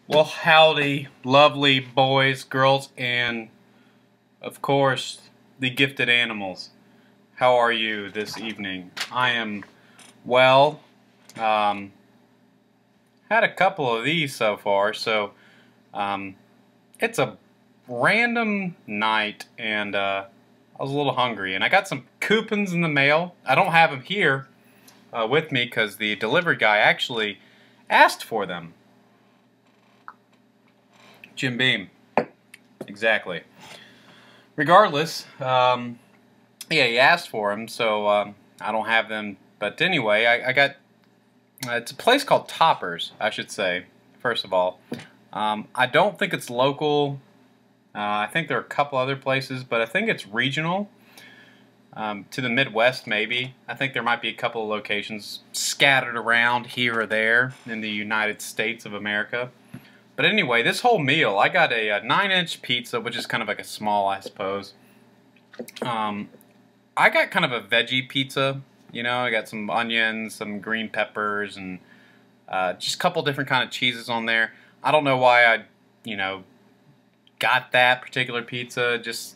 Well, howdy, lovely boys, girls, and of course, the gifted animals. How are you this evening? I am well. Um, had a couple of these so far, so um, it's a random night, and I was a little hungry, and I got some coupons in the mail. I don't have them here with me because the delivery guy actually asked for them. Jim Beam, exactly. Regardless, yeah, he asked for them, so I don't have them. But anyway, I got, it's a place called Toppers, I should say, first of all. I don't think it's local. I think there are a couple other places, but I think it's regional. To the Midwest, maybe. I think there might be a couple of locations scattered around here or there in the United States of America. But anyway, this whole meal, I got a 9-inch pizza, which is kind of like a small, I suppose. I got kind of a veggie pizza. You know, I got some onions, some green peppers, and just a couple different kind of cheeses on there. I don't know why I got that particular pizza. Just,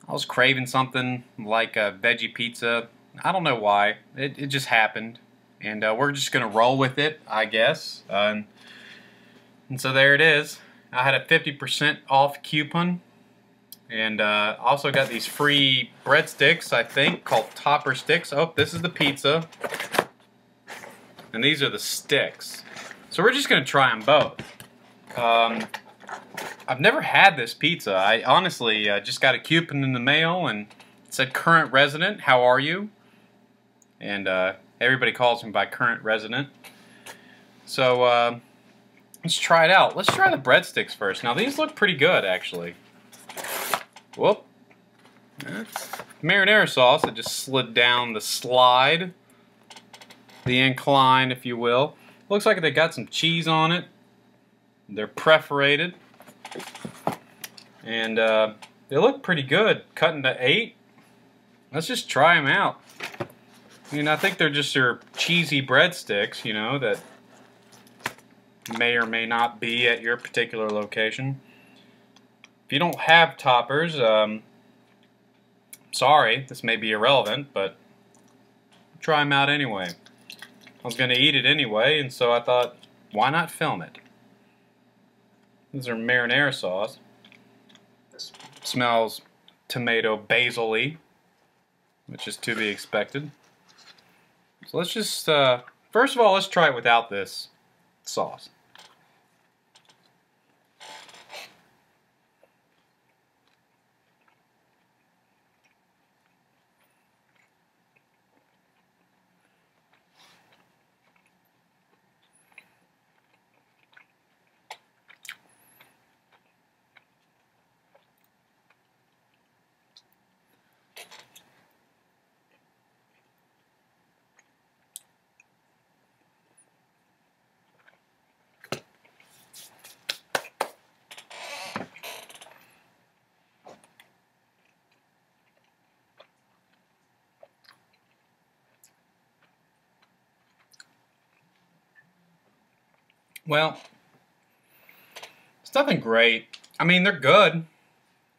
I was craving something like a veggie pizza. I don't know why. It just happened. And we're just going to roll with it, I guess. And so there it is. I had a 50% off coupon. And also got these free breadsticks, I think, called Topper Sticks. Oh, this is the pizza. And these are the sticks. So we're just going to try them both. I've never had this pizza. I honestly just got a coupon in the mail and it said current resident, how are you? And everybody calls me by current resident. So let's try it out. Let's try the breadsticks first. Now these look pretty good, actually. Whoop. That's marinara sauce that just slid down the slide. The incline, if you will. Looks like they got some cheese on it. They're perforated. And they look pretty good. Cut into 8. Let's just try them out. I mean, I think they're just your cheesy breadsticks, you know, that may or may not be at your particular location. If you don't have toppers, sorry, this may be irrelevant, but try them out anyway. I was going to eat it anyway, and so I thought, why not film it? These are marinara sauce. This smells tomato basil-y, which is to be expected. So let's just, first of all, let's try it without this sauce. Well, it's nothing great. I mean, they're good.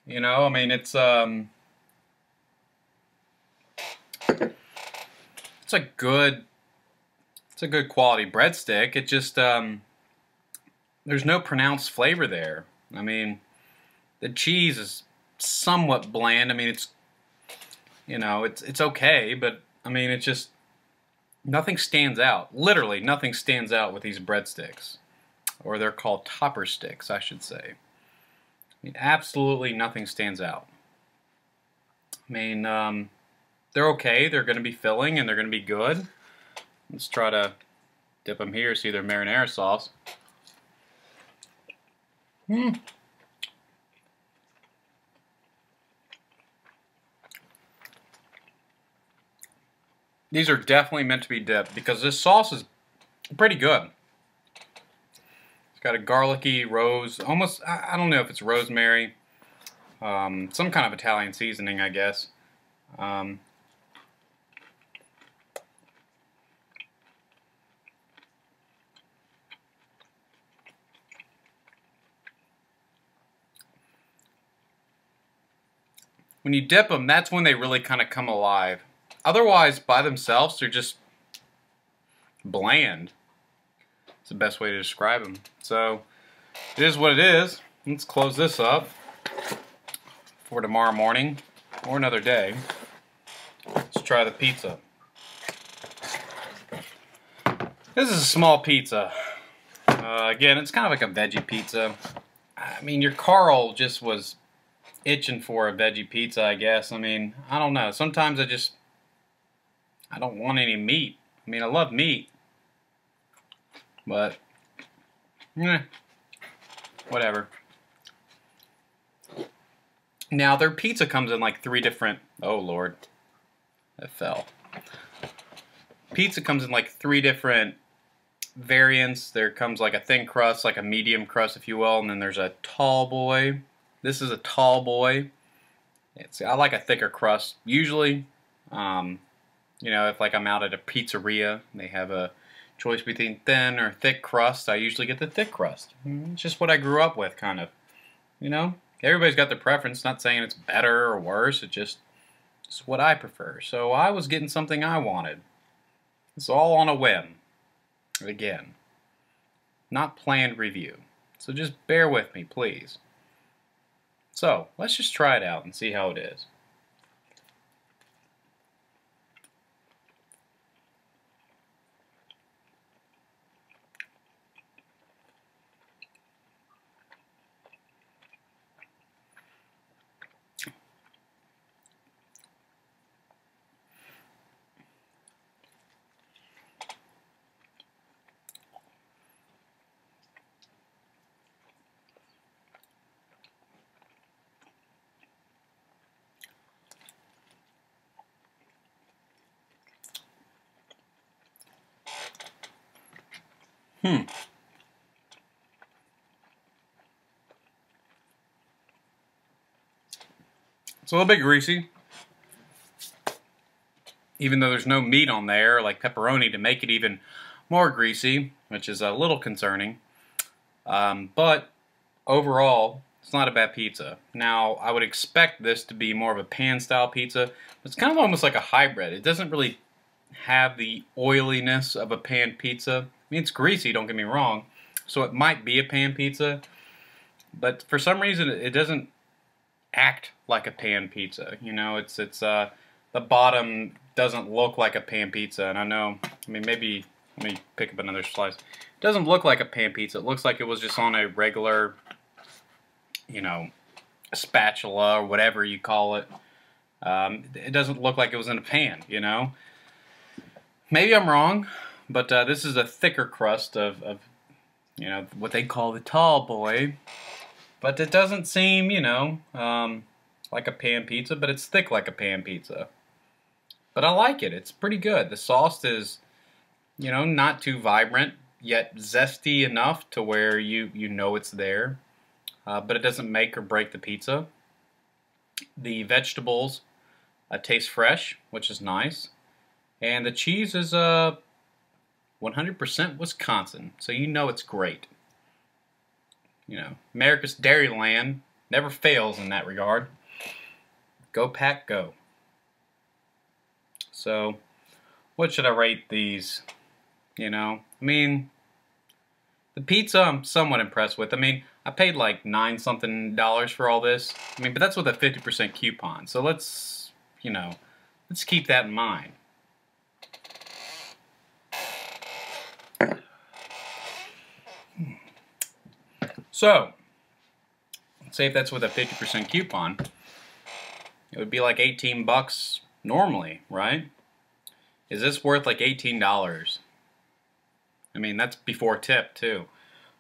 You know, I mean, it's a good quality breadstick. It just there's no pronounced flavor there. I mean, the cheese is somewhat bland. I mean, it's okay, but I mean, it's just nothing stands out. Literally, nothing stands out with these breadsticks. Or they're called topper sticks, I should say. I mean, absolutely nothing stands out. I mean, they're okay. They're going to be filling and they're going to be good. Let's try to dip them here, see their marinara sauce. These are definitely meant to be dipped because this sauce is pretty good. It's got a garlicky rose, almost, I don't know if it's rosemary, some kind of Italian seasoning, I guess. When you dip them, that's when they really kind of come alive. Otherwise, by themselves, they're just bland. It's the best way to describe them. So, it is what it is. Let's close this up for tomorrow morning or another day. Let's try the pizza. This is a small pizza. Again, it's kind of like a veggie pizza. I mean, your Karl just was itching for a veggie pizza, I guess. I mean, I don't know. Sometimes I don't want any meat. I mean, I love meat. But, whatever. Now, their pizza comes in like 3 different... Oh, Lord. That fell. Pizza comes in like 3 different variants. There comes like a thin crust, like a medium crust, if you will, and then there's a tall boy. This is a tall boy. I like a thicker crust. Usually, you know, if like I'm out at a pizzeria, they have a choice between thin or thick crust, I usually get the thick crust. It's just what I grew up with, kind of. You know, everybody's got their preference. Not saying it's better or worse. It's what I prefer. So I was getting something I wanted. It's all on a whim. Again, not planned review. So just bear with me, please. So, let's just try it out and see how it is. It's a little bit greasy, even though there's no meat on there, like pepperoni, to make it even more greasy, which is a little concerning. But overall, it's not a bad pizza. Now, I would expect this to be more of a pan-style pizza, but it's kind of almost like a hybrid. It doesn't really have the oiliness of a pan pizza. I mean, it's greasy, don't get me wrong, so it might be a pan pizza, but for some reason it doesn't act like a pan pizza. You know, the bottom doesn't look like a pan pizza, and I mean, maybe, let me pick up another slice. It doesn't look like a pan pizza. It looks like it was just on a regular, you know, spatula or whatever you call it. It doesn't look like it was in a pan, you know. Maybe I'm wrong, but this is a thicker crust of, you know, what they call the tall boy. But it doesn't seem, you know, like a pan pizza, but it's thick like a pan pizza. But I like it. It's pretty good. The sauce is, you know, not too vibrant, yet zesty enough to where you know it's there. But it doesn't make or break the pizza. The vegetables taste fresh, which is nice. And the cheese is 100% Wisconsin, so you know it's great. You know, America's Dairyland never fails in that regard. Go Pack, go. So, what should I rate these? You know, I mean, the pizza I'm somewhat impressed with. I mean, I paid like $9-something for all this. I mean, but that's with a 50% coupon. So let's, you know, let's keep that in mind. So, let's say if that's with a 50% coupon, it would be like 18 bucks normally, right? Is this worth like $18? I mean, that's before tip too,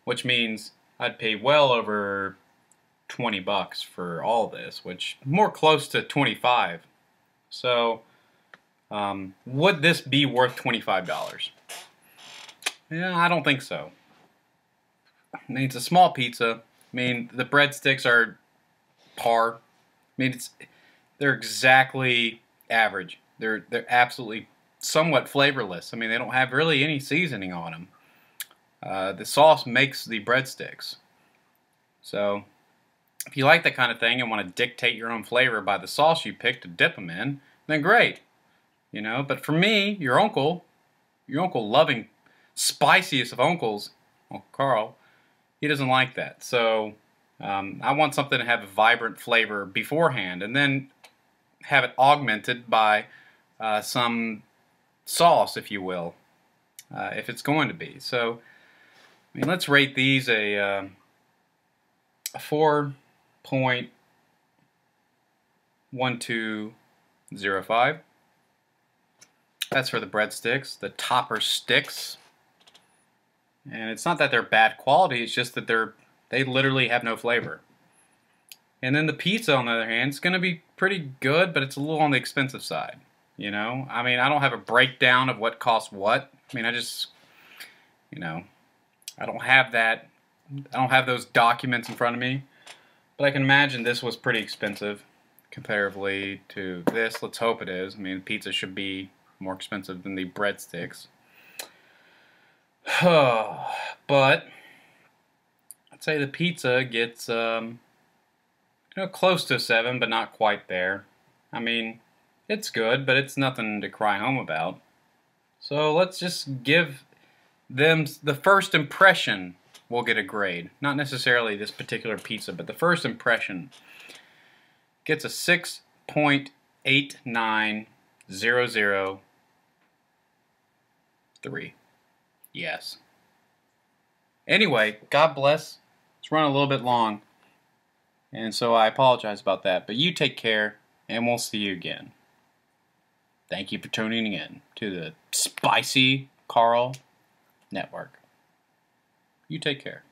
which means I'd pay well over 20 bucks for all this, which more close to 25. So, would this be worth $25? Yeah, I don't think so. I mean, it's a small pizza. I mean, the breadsticks are par. I mean, they're exactly average. They're absolutely somewhat flavorless. I mean, they don't have really any seasoning on them. The sauce makes the breadsticks. So, If you like that kind of thing and want to dictate your own flavor by the sauce you pick to dip them in, then great. You know, but for me, your uncle loving spiciest of uncles, Uncle Carl, he doesn't like that. So I want something to have a vibrant flavor beforehand, and then have it augmented by some sauce, if you will, if it's going to be. So, I mean, let's rate these a 4.1205. That's for the breadsticks, the topper sticks. And it's not that they're bad quality, it's just that they literally have no flavor. And then the pizza, on the other hand, is going to be pretty good, but it's a little on the expensive side. You know, I mean, I don't have a breakdown of what costs what. I mean, I just, you know, I don't have that. I don't have those documents in front of me. But I can imagine this was pretty expensive comparatively to this. Let's hope it is. I mean, pizza should be more expensive than the breadsticks. But I'd say the pizza gets you know, close to 7, but not quite there. I mean, it's good, but it's nothing to cry home about. So let's just give them the first impression. Will get a grade. Not necessarily this particular pizza, but the first impression gets a 6.89003. Yes. Anyway, God bless. It's run a little bit long, and so I apologize about that. But you take care, and we'll see you again. Thank you for tuning in to the Spicy Karl Network. You take care.